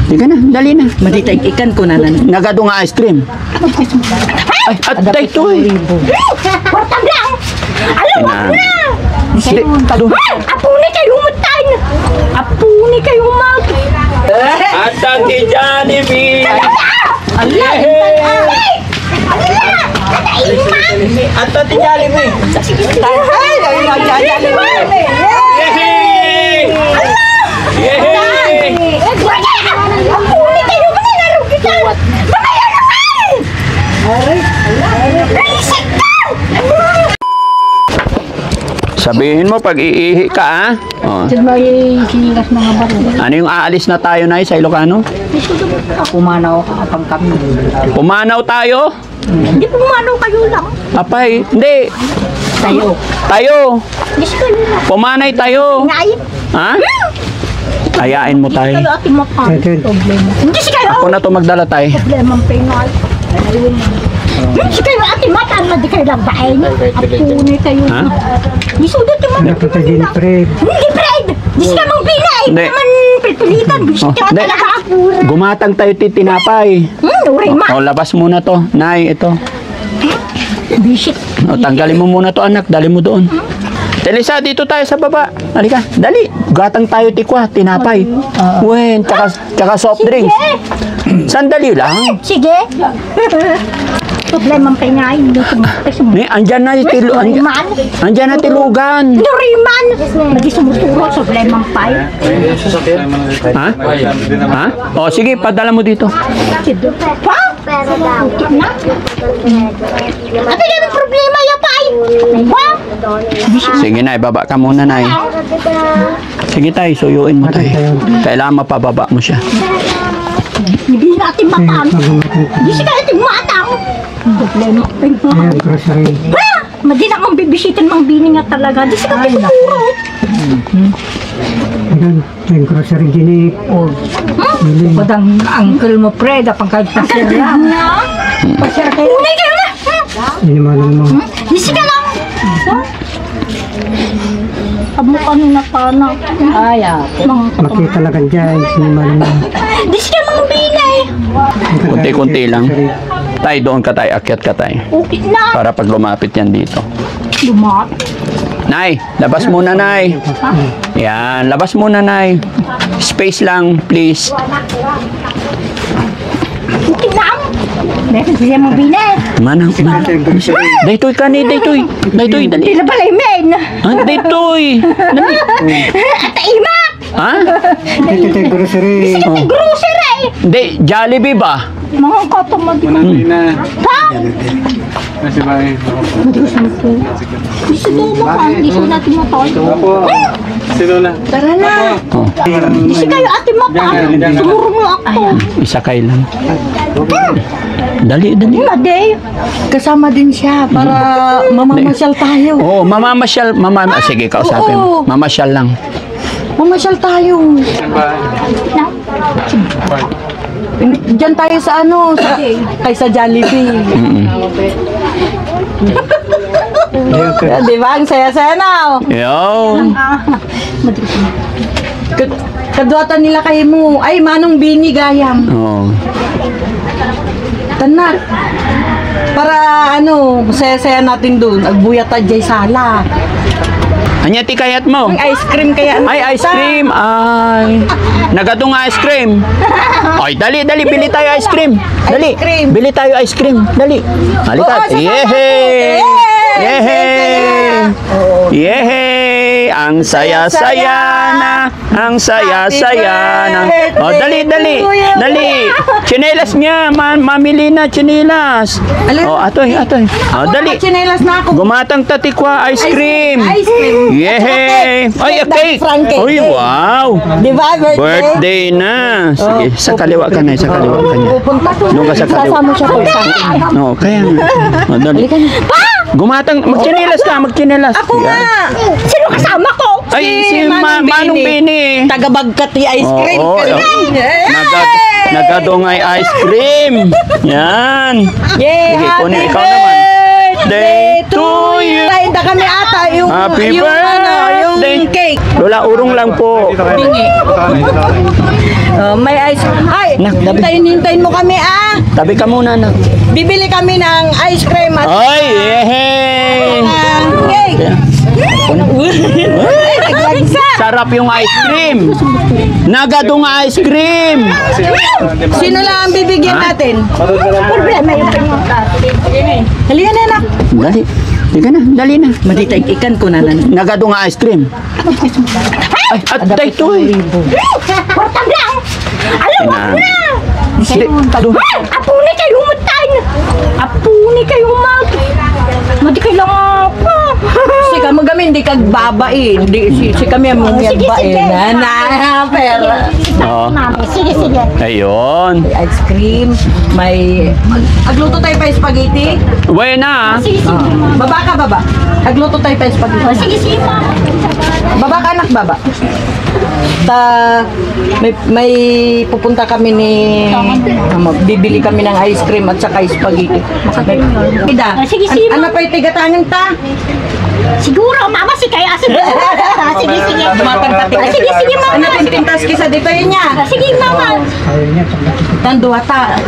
Di ka na, dali na. Maditay ikan ko na nan. Nagado nga ice cream. Ay, at dito eh. Portang lang! Alam mo Ina. na! Doon. Apuni kayo umutay! Apuni kayo mag... At ang Jollibee! Allah! At ang Jollibee! Ay! Yehey! Yehey! Apuni kayo mga narugitan! Mamaya naman! Reset ka! Sabihin mo pag iihi ka, ha? Oh. May sinigas mga baro. Ano yung aalis na tayo na sa Ilocano? Pumanaw ka kapag kami. Pumanaw tayo? Hindi pumanaw kayo lang. Apay, hindi. Tayo. Tayo. Yes kayo lang. Pumanay tayo. Ngay! Ha? Ayain mo tayo. Kayo ating mapan. Problema. Hindi si kayo. Ako na to magdala tayo. Problema ang pengal. Hindi si kayo ating matan. Hindi kayo lang bahay. Apuni kayo. Ha? Isudot yung mga pinag Fred. Hindi Fred. Di si kamang pinay. Hindi. Naman pilitan. Gusto Oh, ka hindi. talaga. Gumatang tayo titinapay. Urema. O, labas muna to. Nay, ito. Bisit. O, tanggalin mo muna to, anak. Dali mo doon. Telisa, dito tayo sa baba. Halika, dali. Gatang tayo tikwa, tinapay. Wen, tsaka soft drinks. Sandali lang. Sige. Problema ang penay. Ni, andyan na yung andyan na tilugan. Duriman. Lagi sumuturo. Problema ang pay. Ha? Ha? O, sige, padala mo dito. Pa? Putik na. Ano yung problema ya pay? Pa? Sige na, ibaba ka muna, Nay. Sige tayo, suyuin mo tayo. Kailangan mapababa mo siya. Hindi natin matang. Hindi siya natin matang. Problema ang penay. Pa? Madi na kang bibisitin mang bini nga talaga. Di siya natin tuturo. Yung grocery gini. Padang uncle mo Fred apang kagpasir lang. Pasya kayo. Unay kayo na. Hindi naman mo. Di siya lang. Amo kanina pa na. Ay, Mga Makita talaga dyan. Hindi naman mo. di siya mang binay. Kunti-kunti lang. Tay, doon ka tayo, akyat ka tayo. Okay na. Para pag lumapit yan dito. Lumat. Nay, labas muna, Nay. Yan, labas muna, Nay. Space lang, please. Okay na. Meron siya mang binay. Manang, daytoy ka ni, daytoy. Daytoy, dali. Di na balay men. Ah, daytoy. Dali. At imak. Ha? Ito yung grocery. Oh. Grocery. Hindi, Jollibee ba? Mga katamad. Ha? Di siya tumakan. Di siya natin matay. Tara na. Oh, Di siya kayo ating mapan. Sumuro mo ako. isakay lang. Dali, dali. Maday. kasama din siya para mamamasyal tayo. Oo, mamamasyal. Sige, kausapin mo. Oo. Mamasyal lang. Mamasyal tayo. Diyan tayo sa ano, sa Jollibee. Di ba? Ang saya-saya na. Yun. Kadwatan nila kay mo. Ay, manong bini gayam. Oo. Tanak. Para ano, saya-saya natin doon. Agbuyat tayo jay sala. Anya ti kayat mo? Ang ice cream kaya. Ay, ice cream. Ay. Nagatong ice cream. Ay, dali, dali. Bili tayo ice cream. Dali. Ice cream. Bili tayo ice cream. Dali. Halika. Yehey! Yehey! Yehey! Ang saya-saya na. Ang saya-saya na. Oh, dali, dali. Dali. Chinelas niya. Mamili na chinelas. Alin? Oh, atoy, atoy. Oh, dali. Chinelas na ako. Gumatang tatikwa ice cream. Ice cream. Yehey! Ay, a cake! Frankie. Uy, wow! Di ba? Birthday na! Sige, sa kaliwa ka na, sa kaliwa ka niya. Doon ka sa kaliwa. Sasama siya po sa akin. No, kaya nga. O, dali. Gumatang, magchinelas ka, magchinelas. Ako nga. Sino kasama ko? Ay, si Manong Bini. Taga-bagkat ni ice cream. Oo, nagadongay ice cream. Yan. Yay! Sige, kunin ikaw naman. Birthday to you. Ay, kami ata yung Happy yung, birthday. yung yung cake. Lola, urong lang po. Bingi. May ice. Ay, Nak, dabi. hintayin mo kami ah. Tabi ka muna, anak. Bibili kami ng ice cream at Ay, yehey! cake. Sarap yung ice cream. Nagadong ice cream. Sino lang ang bibigyan natin? Problema yung Halika na, anak. Dali. Sige na, dali na. Matitay-ikan ko na nanan. Nagadong ice cream. Ay, at ito eh. Portang lang! Alam mo Na. na! Di, Apuni kayo umutay! Apuni kayo mag... Madi kailangan pa! Si kami gamin, di kag babain. Di, si kami ang mumiyag Sige, bain. sige. Pera. Oo. Sige, sige. Ayun. Ice cream, may... Agluto tayo pa yung spaghetti. Buena. Sige, sige. Baba ka, baba. Agluto tayo pa yung spaghetti. Sige, sige, mama. Baba ka, anak, baba. May pupunta kami ni... bibili kami ng ice cream at saka spaghetti. Ida, Sige, sige, ano pa yung tigatangan ta? Siguro, mama, si kaya siguro. Sige, sige. Sige, sige, mama. Ano yung pintas kisa dito yun niya? Sige, mama. Tanduha ta.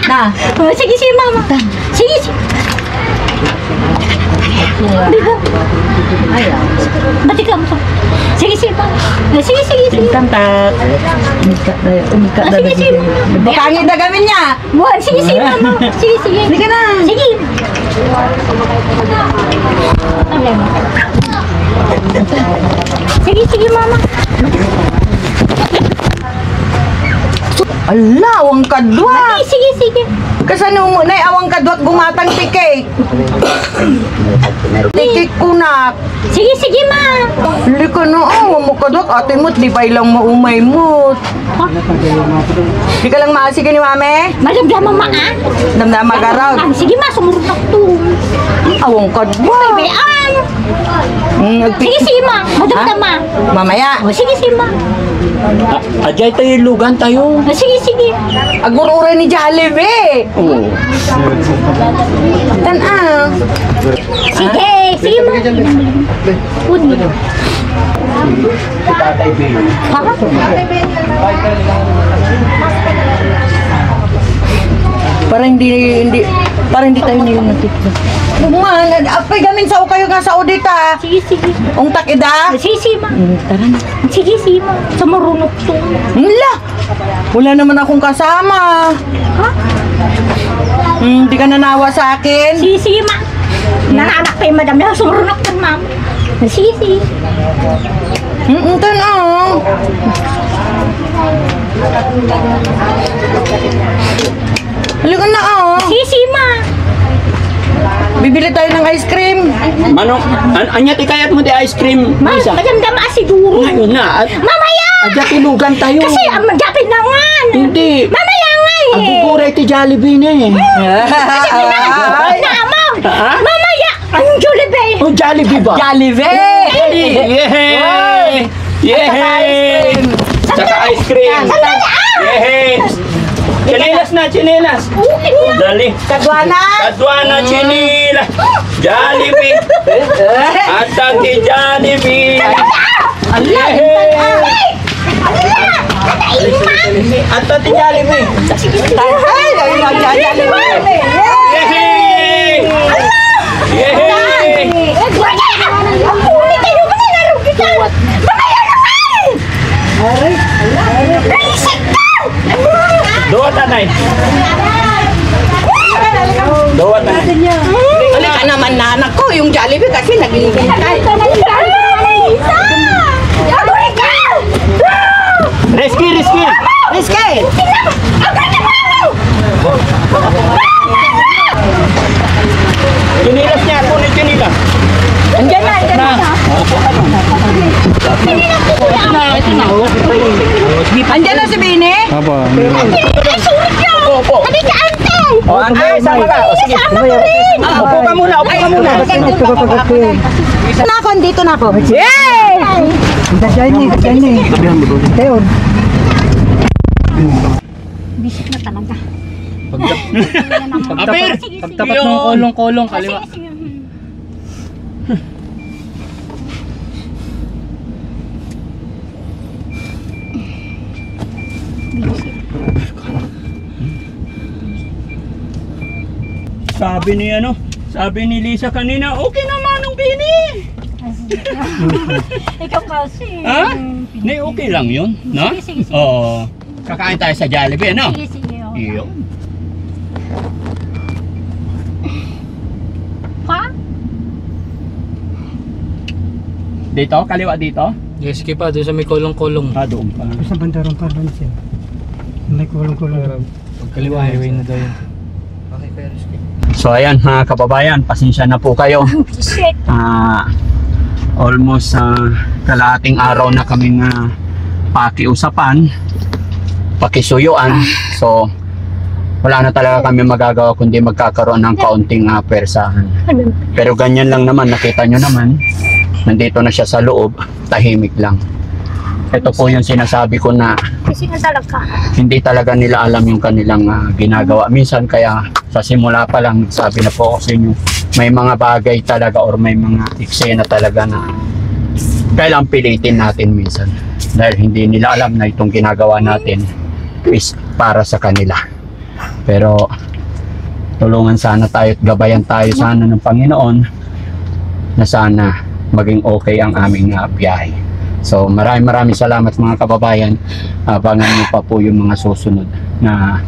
Na. Sige, sige, mama. Sige, sige. Bigo. Ba't ikaw mo? Sige, sige, mama. Sige, sige, sige. Tantat. Sige, sige. Bukangin na gamin niya. Buwan, sige, sige, mama. Sige, sige. Sige na. Sige. Sige, sige, mama. Ala, awang kadwa. Sige, sige. Kasano mo na awang kadwa at gumatang tikik. Tikik kunak. Sige, sige, ma. Hindi ka na, awang mo kadwa. Ate mo't di pa ilang maumay mo't. Di ka lang maasig ni mame. Madamdama, ma, ah. Damdam magaraw. Sige, ma. Sumurot ako to. Awang kadwa. Bayan. Sige, sige, ma. Madamdama. Mamaya. O, sige, sige, ma. Ajay tayo lugan tayo. O, sige, sige. Agurura ni Jollibee. Oo. Tan-ah. Sige, sige, ma. Uni. Parang hindi tayo nilang natikta. Man, apay gamin sa kayo nga sa audita. Sige, sige. Ung takida. Sige, sige, ma. Tara na. Sige, sige, ma. Sumurunok to. Hala! Wala naman akong kasama. Ha? Hindi ka nanawa sa akin. Sige, sige, ma. Nananak pa yung madam na sumurunok to, ma'am. Sige, sige. Ito na. Halika na Sige, sige, ma. Bibili tayo ng ice cream. Manong, anya tikayat mo di ice cream, Ma, Lisa? madamdama siguro. Ngayon na. Mamaya! Adya tilugan tayo. Kasi ang magyapin na nga. Hindi. Mamaya nga eh. Ang guguray ti Jollibee na eh. Ay, Naamaw. Ha? Mamaya! Anong Jollibee? Oh, Jollibee ba? Jollibee! Yehey! Yehey! Saka ice cream! Sandali ah! Yehey! Chinilas na, chinilas! Dali! Kadwana! Kadwana, chinilas! Jollibee! At ang ti Jollibee! Yehey! At ang ti Jollibee! Ay, dahil mag-Jollibee! Yehey! Yehey! Ang huli kayo mo na narugitan! Mamaya naman! Naisip ka! Dua tanay! Dua tanay! Halika naman na anak ko, yung Jollibee kasi naghihintay. Aguri ka! Risky, risky! Rizky! Aguri ka mo! Chinilas niya, kunin chinilas! Andiyan na, andiyan na. Andiyan na si Bini? Ay, sulit ka! Opo! Hindi ka ante! O, Ante, sama ka! O, sige! Sama ko rin! Upo ka muna, upo ka muna! Na ako, dito na ako. Yay! Tayo. Bisik na talaga. Apir! Pagtapat ng kolong-kolong, kaliwa. Sige. Sabi ni Lisa kanina, okay naman ang bini. Ikaw kasi. Ha? Hindi, okay lang yun, no? Sige. Oo. Kakain tayo sa Jollibee, no? Sige. Iyo. Pa? Dito? Kaliwa dito? Yes, sige pa, doon sa may kolong-kolong. Doon pa. Sa bandarong pa doon siya. May kulong-kulong. Pag kaliwa, highway na daw yun. So ayan mga kababayan, pasensya na po kayo. Shit. Almost kalahating araw na kaming pakiusapan, pakisuyuan. So wala na talaga kami magagawa kundi magkakaroon ng kaunting persahan. Pero ganyan lang naman, nakita nyo naman, nandito na siya sa loob, tahimik lang. Ito po yung sinasabi ko na Kasi nga talaga. hindi talaga nila alam yung kanilang ginagawa. Minsan kaya sa simula pa lang sabi na po ako sa inyo, may mga bagay talaga or may mga eksena talaga na kailangang pilitin natin minsan. Dahil hindi nila alam na itong ginagawa natin is para sa kanila. Pero tulungan sana tayo at gabayan tayo sana ng Panginoon na sana maging okay ang aming biyahe. So maraming salamat mga kababayan. Abangan niyo pa po yung mga susunod na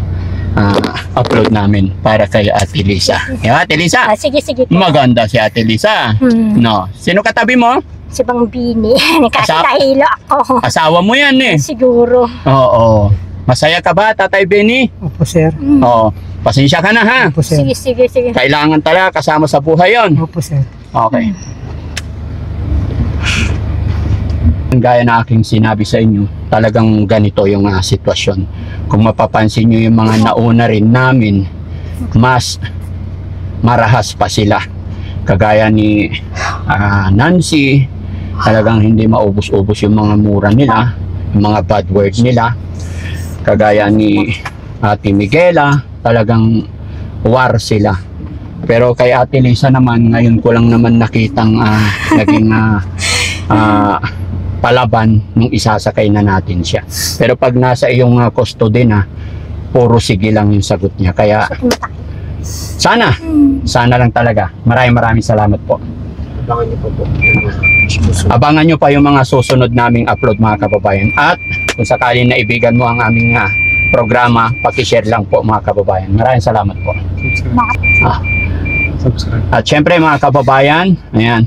upload namin para kay Ate Lisa. Yeah, Ate Lisa? Sige. Maganda si Ate Lisa. No. Sino katabi mo? Si Bang Bini. Kasi Asa- nahilo ako. Asawa mo yan eh. Siguro. Oo. Masaya ka ba, Tatay Benny? Opo, sir. Oo. Pasensya ka na ha. Opo, sir. Sige. Kailangan talaga kasama sa buhay yon. Opo, sir. Okay. Gaya na aking sinabi sa inyo, talagang ganito yung sitwasyon. Kung mapapansin nyo yung mga nauna rin namin, mas marahas pa sila. Kagaya ni Nancy, talagang hindi maubos-ubos yung mga mura nila, yung mga bad word nila. Kagaya ni Ate Miguela, talagang war sila. Pero kay Ate Lisa naman, ngayon ko lang naman nakitang naging palaban nung isasakay na natin siya. Pero pag nasa iyong custody na, puro sige lang yung sagot niya. Kaya sana lang talaga. Maraming salamat po. Abangan niyo pa yung mga susunod naming upload mga kababayan. At kung sakali na ibigan mo ang aming programa, paki-share lang po mga kababayan. Maraming salamat po. At syempre mga kababayan, ayan,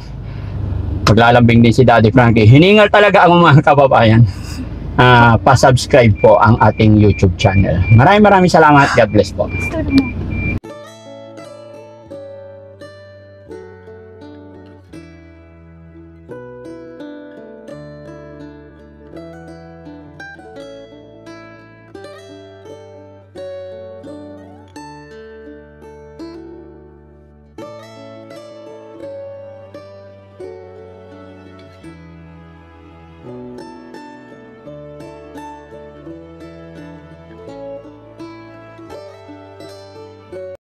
maglalambing din si Daddy Frankie. Hiningal talaga ang mga kababayan. Pa-subscribe po ang ating YouTube channel. Maraming salamat. God bless po.